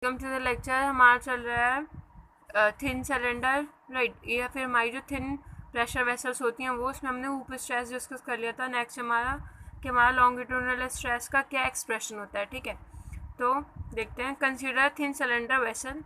Come to the lecture. हमारा चल रहा है थिन सिलेंडर, राइट, या फिर हमारी जो थिन प्रेशर वेसल्स होती हैं वो, उसमें हमने ऊपर स्ट्रेस डिस्कस कर लिया था। नेक्स्ट हमारा कि हमारा लॉन्गिट्यूडनल स्ट्रेस का क्या एक्सप्रेशन होता है, ठीक है। तो देखते हैं। Consider thin cylinder vessel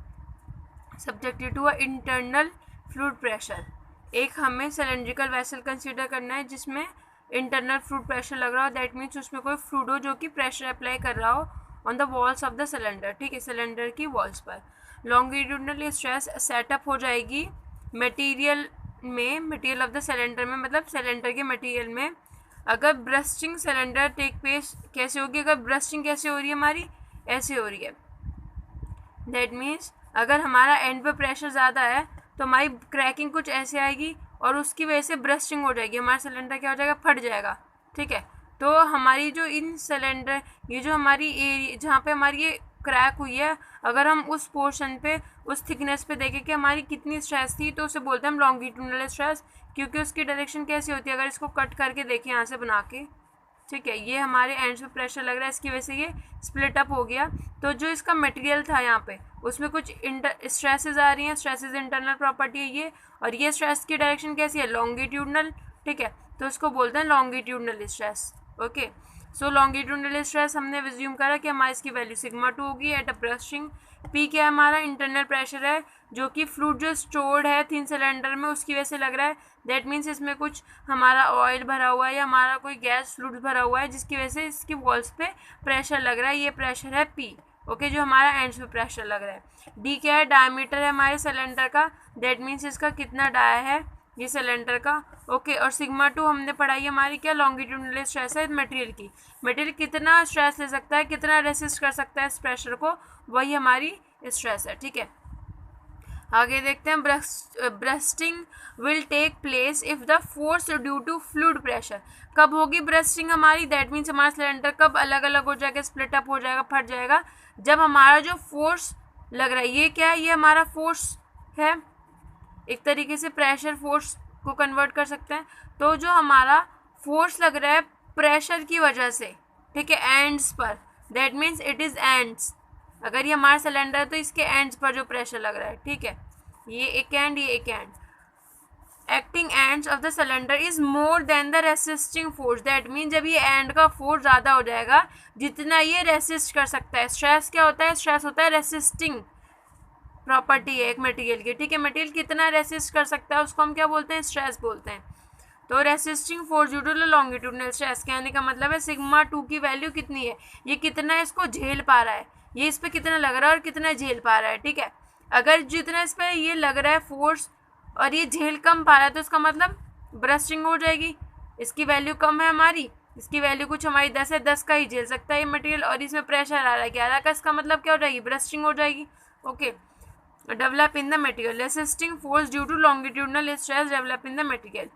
subjected to a internal fluid pressure. एक हमें सिलेंड्रिकल वेसल कंसीडर करना है जिसमें इंटरनल फ्लूइड प्रेशर लग रहा हो, दैट मीन्स उसमें कोई फ्लूइड हो जो कि प्रेशर अप्लाई कर रहा हो on the walls of the cylinder, ठीक है, सिलेंडर की वॉल्स पर। लॉन्गिट्यूडनल स्ट्रेस सेटअप हो जाएगी मटेरियल में, मटेरियल ऑफ द सिलेंडर में, मतलब सिलेंडर के मटेरियल में। अगर ब्रस्टिंग सिलेंडर टेक प्लेस कैसे होगी, अगर ब्रस्टिंग कैसे हो रही है हमारी, ऐसे हो रही है, दैट मीन्स अगर हमारा एंड पे प्रेशर ज़्यादा है तो हमारी क्रैकिंग कुछ ऐसे आएगी और उसकी वजह से ब्रस्टिंग हो जाएगी, हमारा सिलेंडर क्या हो जाएगा, फट जाएगा, ठीक है। तो हमारी जो इन सिलेंडर, ये जो हमारी एरिया जहाँ पे हमारी ये क्रैक हुई है, अगर हम उस पोर्शन पे, उस थिकनेस पे देखें कि हमारी कितनी स्ट्रेस थी, तो उसे बोलते हैं हम लॉन्गिट्यूडनल स्ट्रेस, क्योंकि उसकी डायरेक्शन कैसी होती है, अगर इसको कट करके देखें यहाँ से बना के, ठीक है, ये हमारे एंड्स पे प्रेशर लग रहा है, इसकी वजह से ये स्प्लिट अप हो गया। तो जो इसका मटेरियल था यहाँ पे, उसमें कुछ स्ट्रेसेस आ रही हैं, स्ट्रेसेस इंटरनल प्रॉपर्टी है ये, और ये स्ट्रेस की डायरेक्शन कैसी है, लॉन्गिट्यूडनल, ठीक है। तो इसको बोलते हैं लॉन्गिट्यूडनल स्ट्रेस, ओके। सो लॉन्गिट्यूडनल स्ट्रेस हमने विज्यूम करा कि हमारी इसकी वैल्यू सिग्मा 2 होगी एट अ ब्रस्टिंग। पी क्या है, हमारा इंटरनल प्रेशर है जो कि फ्लूइड जो स्टोर्ड है थिन सिलेंडर में उसकी वजह से लग रहा है, दैट मीन्स इसमें कुछ हमारा ऑयल भरा हुआ है या हमारा कोई गैस फ्लूइड भरा हुआ है जिसकी वजह से इसकी वॉल्स पे प्रेशर लग रहा है, ये प्रेशर है पी, ओके, जो हमारा एंड्स पे प्रेशर लग रहा है। डी क्या है, डायमीटर है हमारे सिलेंडर का, दैट मीन्स इसका कितना डाया है ये सिलेंडर का, ओके। और सिग्मा 2 हमने पढ़ाई हमारी क्या, लॉन्गिट्यूडनल स्ट्रेस है मटेरियल की, मटेरियल कितना स्ट्रेस ले सकता है, कितना रेसिस्ट कर सकता है इस प्रेशर को, वही हमारी स्ट्रेस है, ठीक है। आगे देखते हैं। Bursting will take place if the force due to fluid pressure. कब होगी ब्रस्टिंग हमारी, दैट मीन्स हमारा सिलेंडर कब अलग अलग हो जाएगा, स्प्लिट अप हो जाएगा, फट जाएगा, जब हमारा जो फोर्स लग रहा है, ये क्या है, ये हमारा फोर्स है, एक तरीके से प्रेशर फोर्स को कन्वर्ट कर सकते हैं। तो जो हमारा फोर्स लग रहा है प्रेशर की वजह से, ठीक है, एंड्स पर, that means it is ends. अगर ये हमारा सिलेंडर है तो इसके एंड्स पर जो प्रेशर लग रहा है, ठीक है, ये एक एंड, ये एक and, acting ends of the cylinder is more than the resisting force, that mean जब ये एंड का फोर्स ज़्यादा हो जाएगा जितना ये रेसिस्ट कर सकता है। स्ट्रेस क्या होता है, स्ट्रेस होता है रेसिस्टिंग प्रॉपर्टी है एक मटेरियल की, ठीक है, मटेरियल कितना रेसिस्ट कर सकता है उसको हम क्या बोलते हैं, स्ट्रेस बोलते हैं। तो resisting force due to longitudinal stress, कहने का मतलब है सिग्मा 2 की वैल्यू कितनी है, ये कितना इसको झेल पा रहा है, ये इस पर कितना लग रहा है और कितना झेल पा रहा है, ठीक है। अगर जितना इस पर ये लग रहा है फोर्स और ये झेल कम पा रहा है तो इसका मतलब ब्रस्टिंग हो जाएगी, इसकी वैल्यू कम है हमारी, इसकी वैल्यू कुछ हमारी 10 है, 10 का ही झेल सकता है ये मटेरियल, और इसमें प्रेशर आ रहा है 11 का, इसका मतलब क्या हो जाएगी, ब्रस्टिंग हो जाएगी, okay. Develop in the material, resisting force due to longitudinal stress develop in the material.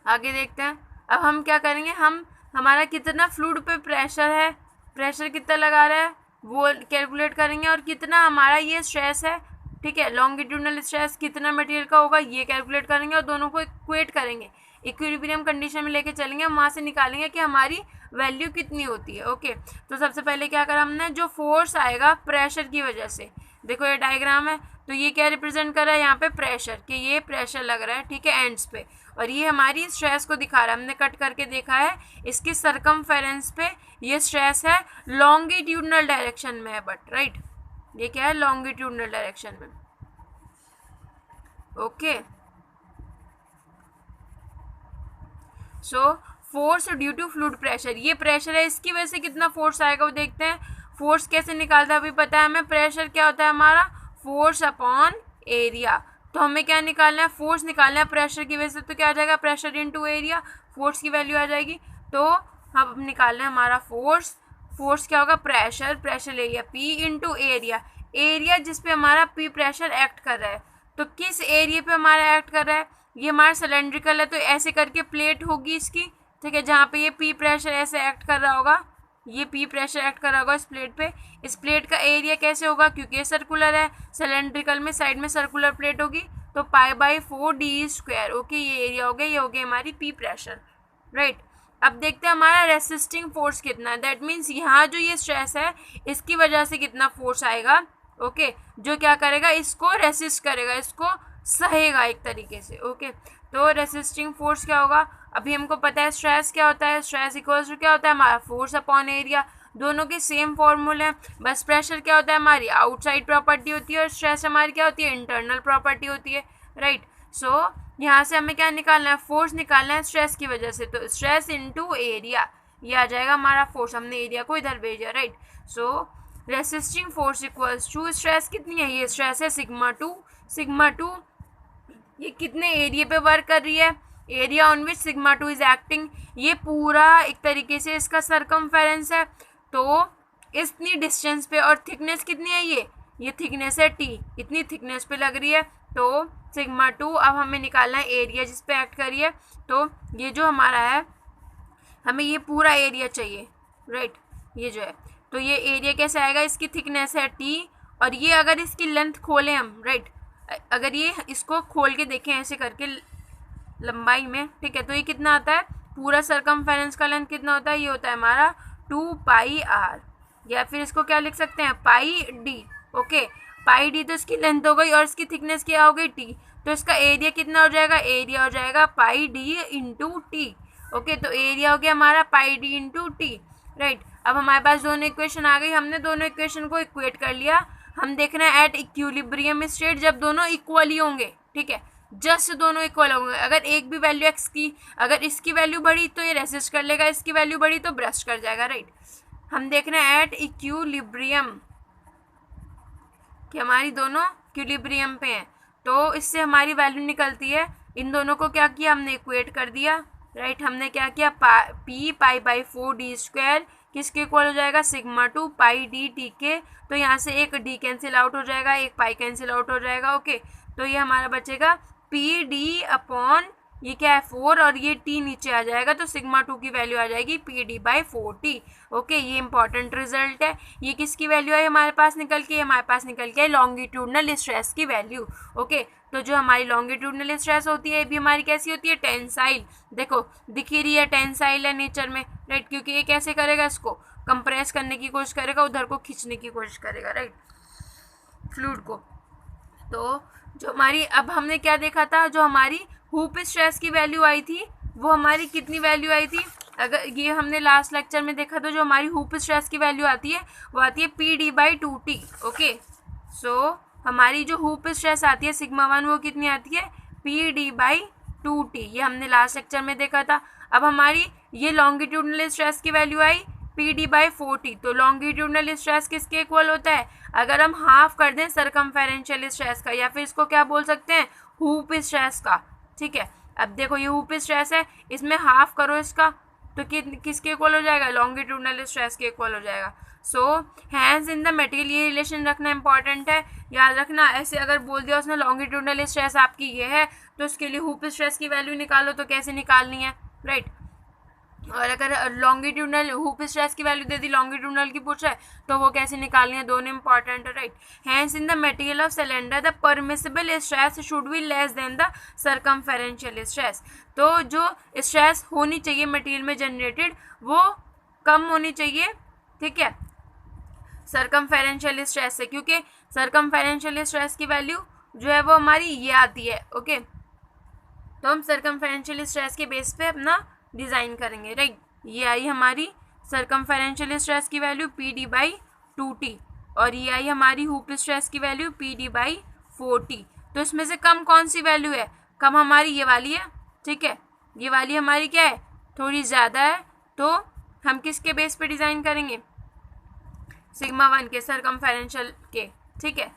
आगे देखते हैं। अब हम क्या करेंगे, हम हमारा कितना फ्लूइड पे प्रेशर है, प्रेशर कितना लगा रहा है वो कैलकुलेट करेंगे, और कितना हमारा ये स्ट्रेस है, ठीक है, लॉन्गिट्यूडनल स्ट्रेस कितना मटेरियल का होगा ये कैलकुलेट करेंगे, और दोनों को इक्वेट करेंगे, इक्विलिब्रियम कंडीशन में लेके चलेंगे, वहाँ से निकालेंगे कि हमारी वैल्यू कितनी होती है, ओके। तो सबसे पहले क्या करा हमने, जो फोर्स आएगा प्रेशर की वजह से, देखो ये डायग्राम है, तो ये क्या रिप्रेजेंट कर रहा है यहाँ पे, प्रेशर, कि ये प्रेशर लग रहा है, ठीक है, एंड्स पे, और ये हमारी स्ट्रेस को दिखा रहा है, हमने कट करके देखा है, इसकी सरकमफेरेंस पे ये स्ट्रेस है लॉन्गिट्यूडनल डायरेक्शन में है, बट राइट, ये क्या है, लॉन्गिट्यूडनल डायरेक्शन में, okay. So force due to fluid pressure, ये प्रेशर है, इसकी वजह से कितना फोर्स आएगा वो देखते हैं। फोर्स कैसे निकालता है अभी पता है हमें, प्रेशर क्या होता है हमारा, फोर्स अपॉन एरिया। तो हमें क्या निकालना है, फोर्स निकालना है प्रेशर की वजह से, तो क्या आ जाएगा, प्रेशर इनटू एरिया, फोर्स की वैल्यू आ जाएगी। तो हम निकालना है हमारा फोर्स, फोर्स क्या होगा, pressure, pressure area, P into area, area जिस पे हमारा पी प्रेशर एक्ट कर रहा है, तो किस एरिया पे हमारा एक्ट कर रहा है, ये हमारा सिलेंड्रिकल है, तो ऐसे करके प्लेट होगी इसकी, ठीक है, जहाँ पे ये पी प्रेशर ऐसे एक्ट कर रहा होगा, ये पी प्रेशर एक्ट कर रहा होगा इस प्लेट पे, इस प्लेट का एरिया कैसे होगा, क्योंकि ये सर्कुलर है, सिलेंड्रिकल में साइड में सर्कुलर प्लेट होगी, तो pi by 4 D square, okay, ये एरिया हो गया, ये हो गया हमारी पी प्रेशर, राइट। अब देखते हैं हमारा रेसिस्टिंग फोर्स कितना है। दैट मीन्स यहाँ जो ये स्ट्रेस है इसकी वजह से कितना फोर्स आएगा, ओके, जो क्या करेगा, इसको रेसिस्ट करेगा, इसको सहेगा एक तरीके से, ओके। तो रेसिस्टिंग फोर्स क्या होगा, अभी हमको पता है स्ट्रेस क्या होता है, स्ट्रेस इक्वल्स टू क्या होता है हमारा फोर्स अपॉन एरिया, दोनों के सेम फॉर्मूले हैं। बस प्रेशर क्या होता है, हमारी आउटसाइड प्रॉपर्टी होती है, और स्ट्रेस हमारी क्या होती है, इंटरनल प्रॉपर्टी होती है, राइट। सो यहाँ से हमें क्या निकालना है, फोर्स निकालना है स्ट्रेस की वजह से, तो स्ट्रेस इनटू एरिया, ये आ जाएगा हमारा फोर्स, हमने एरिया को इधर भेजा, right. So resisting force equals to, stress कितनी है, ये स्ट्रेस है सिग्मा टू ये कितने एरिया पे वर्क कर रही है, area on which sigma two is acting, ये पूरा एक तरीके से इसका सरकमफेरेंस है, तो इतनी डिस्टेंस पे, और थिकनेस कितनी है, ये थिकनेस है टी, इतनी थिकनेस पे लग रही है, तो सिग्मा टू। अब हमें निकालना है एरिया जिस पे एक्ट करिए, तो ये जो हमारा है, हमें ये पूरा एरिया चाहिए, राइट, ये जो है, तो ये एरिया कैसे आएगा, इसकी थिकनेस है टी, और ये अगर इसकी लेंथ खोलें हम, राइट, अगर ये इसको खोल के देखें ऐसे करके लंबाई में, ठीक है, तो ये कितना आता है, पूरा सरकमफेरेंस का लेंथ कितना होता है, ये होता है हमारा 2πr, या फिर इसको क्या लिख सकते हैं, पाई डी, ओके, पाई डी तो इसकी लेंथ हो गई, और इसकी थिकनेस क्या हो गई, टी, तो इसका एरिया कितना हो जाएगा, एरिया हो जाएगा पाई डी इंटू टी, ओके, तो एरिया हो गया हमारा पाई डी इंटू टी, राइट। अब हमारे पास दोनों इक्वेशन आ गई, हमने दोनों इक्वेशन को इक्वेट कर लिया, हम देख रहे हैं एट इक्विलिब्रियम स्टेट, जब दोनों इक्वल ही होंगे, ठीक है, जस्ट दोनों इक्वल होंगे, अगर एक भी वैल्यू एक्स की, अगर इसकी वैल्यू बढ़ी तो ये रेसिस्ट कर लेगा, इसकी वैल्यू बढ़ी तो ब्रस्ट कर जाएगा, राइट। हम देख रहे हैं एट इक्विलिब्रियम कि हमारी दोनों इक्विलिब्रियम पे हैं, तो इससे हमारी वैल्यू निकलती है, इन दोनों को क्या किया हमने, इक्वेट कर दिया, राइट। हमने क्या किया, P pi by 4 D square किसके इक्वल हो जाएगा, सिग्मा टू पाई डी टी के, तो यहाँ से एक डी कैंसिल आउट हो जाएगा, एक पाई कैंसिल आउट हो जाएगा, ओके, तो ये हमारा बचेगा पी डी अपॉन, ये क्या है 4, और ये टी नीचे आ जाएगा, तो सिग्मा टू की वैल्यू आ जाएगी P D by 4t, okay, ये इंपॉर्टेंट रिजल्ट है। ये किसकी वैल्यू है हमारे पास निकल के, हमारे पास निकल के लॉन्गिट्यूडनल स्ट्रेस की वैल्यू, ओके। तो जो हमारी लॉन्गिट्यूडनल स्ट्रेस होती है, ये भी हमारी कैसी होती है, टेंसाइल, देखो दिख ही रही है, टेंसाइल है नेचर में, राइट, क्योंकि ये कैसे करेगा, इसको कंप्रेस करने की कोशिश करेगा, उधर को खींचने की कोशिश करेगा, राइट, फ्लूइड को। तो जो हमारी, अब हमने क्या देखा था, जो हमारी हुप स्ट्रेस की वैल्यू आई थी, वो हमारी कितनी वैल्यू आई थी, अगर ये हमने लास्ट लेक्चर में देखा, तो जो हमारी हुप स्ट्रेस की वैल्यू आती है वो आती है P D by 2t, okay. So हमारी जो हुप स्ट्रेस आती है सिग्मा 1, वो कितनी आती है, पी डी बाई 2t, ये हमने लास्ट लेक्चर में देखा था। अब हमारी ये लॉन्गिट्यूडनल स्ट्रेस की value I P D by 4t, तो लॉन्गिट्यूडनल स्ट्रेस किसके इक्वल होता है, अगर हम हाफ कर दें सरकमफेरेंशियल स्ट्रेस का, या फिर इसको क्या बोल सकते हैं, हुप स्ट्रेस का, ठीक है। अब देखो ये हुप स्ट्रेस है, इसमें हाफ करो इसका, तो किसके इक्वल हो जाएगा, लॉन्गिट्यूडनल स्ट्रेस के इक्वल हो जाएगा। सो हैंड्स इन द मटेरियल, ये रिलेशन रखना इंपॉर्टेंट है, याद रखना। ऐसे अगर बोल दिया उसने लॉन्गिट्यूडनल स्ट्रेस आपकी ये है, तो उसके लिए हुप स्ट्रेस की वैल्यू निकालो, तो कैसे निकालनी है, राइट। और अगर लॉन्गिट्यूडनल हुप स्ट्रेस की वैल्यू दे दी, लॉन्गिट्यूडनल की पूछ है, तो वो कैसे निकालनी है, दोनों इंपॉर्टेंट है, right. Hence in the material of cylinder the permissible stress should be less than the circumferential stress, तो जो स्ट्रेस होनी चाहिए मटेरियल में जनरेटेड, वो कम होनी चाहिए, ठीक है, सरकमफेरेंशियल स्ट्रेस से, क्योंकि सरकमफेरेंशियल स्ट्रेस की वैल्यू जो है वो हमारी ये आती है, ओके। तो हम सरकमफेरेंशियल स्ट्रेस के बेस पे अपना डिज़ाइन करेंगे, राइट। ये आई हमारी सरकमफेरेंशियल स्ट्रेस की value P D by 2t, और ये आई हमारी हुप स्ट्रेस की value P D by 4t। तो इसमें से कम कौन सी वैल्यू है, कम हमारी ये वाली है, ठीक है, ये वाली हमारी क्या है, थोड़ी ज़्यादा है, तो हम किसके बेस पे डिज़ाइन करेंगे, सिग्मा 1 के, सरकमफेरेंशियल के, ठीक है।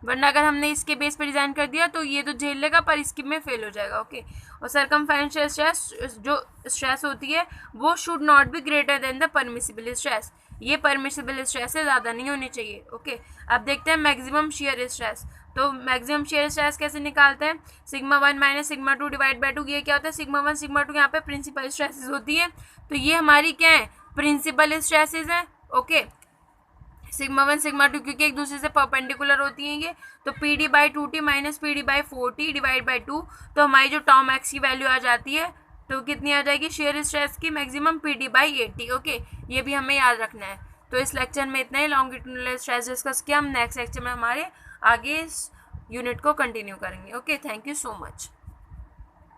वरना अगर हमने इसके बेस पर डिज़ाइन कर दिया तो ये तो झेल लेगा, पर इसकी में फेल हो जाएगा, ओके। और सरकमफेरेंशियल स्ट्रेस जो स्ट्रेस होती है वो should not be greater than the permissible stress, ये परमिसिबल स्ट्रेस से ज़्यादा नहीं होनी चाहिए, ओके। अब देखते हैं मैक्सिमम शियर स्ट्रेस। तो मैक्सिमम शियर स्ट्रेस कैसे निकालते हैं, sigma 1 minus sigma 2 divide by 2, ये क्या होता है, सिग्मा 1 सिग्मा 2 यहाँ पे प्रिंसिपल स्ट्रेसेस होती है, तो ये हमारी क्या है, प्रिंसिपल स्ट्रेसेस हैं, ओके। सिग्मा 1 सिग्मा 2 क्योंकि एक दूसरे से परपेंडिकुलर होती हैं ये, तो P D by 2t minus P D by 4t divide by 2, तो हमारी जो टॉम एक्स की वैल्यू आ जाती है तो कितनी आ जाएगी शेयर स्ट्रेस की मैक्सिमम PD/80। ओके, ये भी हमें याद रखना है। तो इस लेक्चर में इतना ही लॉन्गिट्यूडिनल स्ट्रेस डिस्कस किया। हम नेक्स्ट लेक्चर में हमारे आगे इस यूनिट को कंटिन्यू करेंगे। Okay, thank you so much.